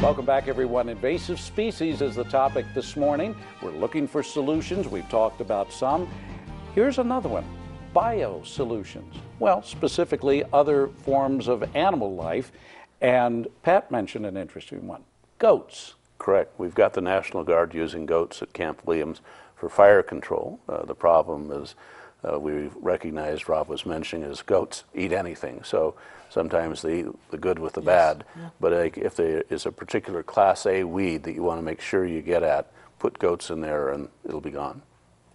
Welcome back, everyone. Invasive species is the topic this morning. We're looking for solutions. We've talked about some. Here's another one, biosolutions. Well, specifically other forms of animal life. And Pat mentioned an interesting one, goats. Correct. We've got the National Guard using goats at Camp Williams for fire control. The problem is we recognized, Rob was mentioning, is goats eat anything. So sometimes they eat the good with the bad. Yeah. But if there is a particular Class A weed that you want to make sure you get at, put goats in there and it'll be gone.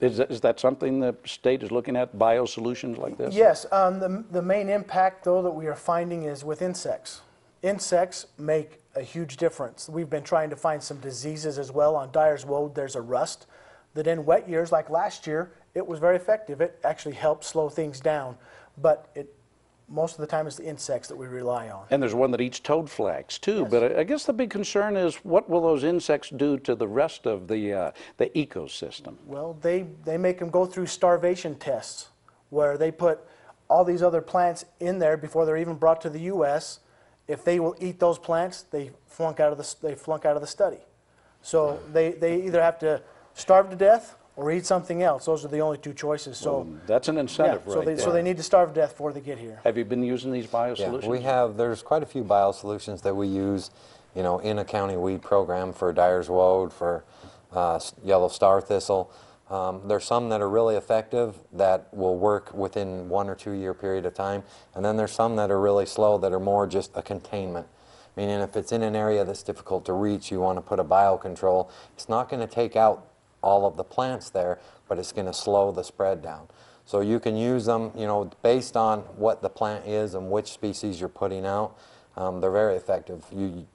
Is that something the state is looking at, biosolutions like this? Yes. The main impact, though, that we are finding is with insects. Insects make a huge difference. We've been trying to find some diseases as well. On Dyer's Woad, there's a rust that in wet years, like last year, it was very effective. It actually helped slow things down. But most of the time it's the insects that we rely on. And there's one that eats toad flax too. Yes. But I guess the big concern is, what will those insects do to the rest of the ecosystem? Well, they make them go through starvation tests where they put all these other plants in there before they're even brought to the U.S. If they will eat those plants, they flunk out of the study. So they either have to starve to death or eat something else. Those are the only two choices. So well, that's an incentive, yeah, right there. So they need to starve to death before they get here. Have you been using these biosolutions? Yeah, we have. There's quite a few biosolutions that we use, in a county weed program for Dyer's Woad, for yellow star thistle. There's some that are really effective that will work within 1 or 2 year period of time, and then there's some that are really slow that are more just a containment. Meaning if it's in an area that's difficult to reach, you want to put a biocontrol. It's not going to take out all of the plants there, but it's going to slow the spread down. So you can use them, based on what the plant is and which species you're putting out. They're very effective.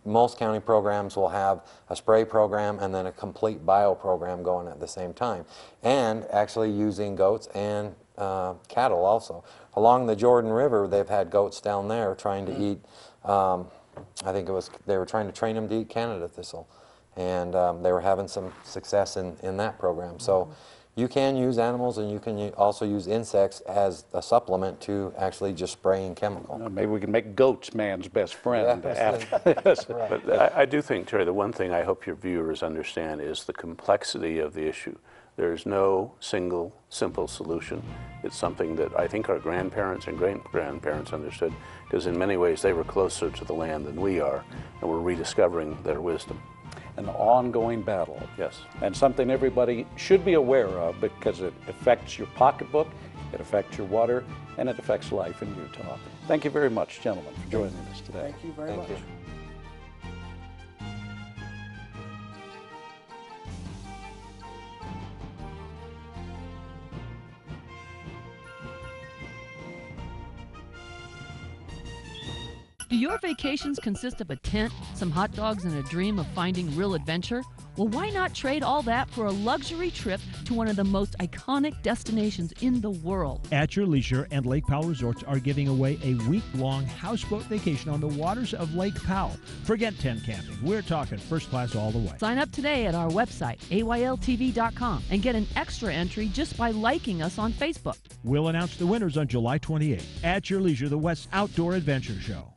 Most county programs will have a spray program and then a complete bio program going at the same time. And actually using goats and cattle also. Along the Jordan River, they've had goats down there trying to eat, I think they were trying to train them to eat Canada thistle. And they were having some success in that program. So you can use animals, and you can also use insects as a supplement to actually just spraying chemical. Maybe we can make goats man's best friend after this. Right. But I do think, Terry, the one thing I hope your viewers understand is the complexity of the issue. There's no single, simple solution. It's something that I think our grandparents and great-grandparents understood, because in many ways they were closer to the land than we are, and we're rediscovering their wisdom. An ongoing battle. Yes. And something everybody should be aware of, because it affects your pocketbook, it affects your water, and it affects life in Utah. Thank you very much, gentlemen, for joining us today. Thank you very much. Do your vacations consist of a tent, some hot dogs, and a dream of finding real adventure? Well, why not trade all that for a luxury trip to one of the most iconic destinations in the world? At Your Leisure and Lake Powell Resorts are giving away a week-long houseboat vacation on the waters of Lake Powell. Forget tent camping. We're talking first class all the way. Sign up today at our website, ayltv.com, and get an extra entry just by liking us on Facebook. We'll announce the winners on July 28th. At Your Leisure, the West's Outdoor Adventure Show.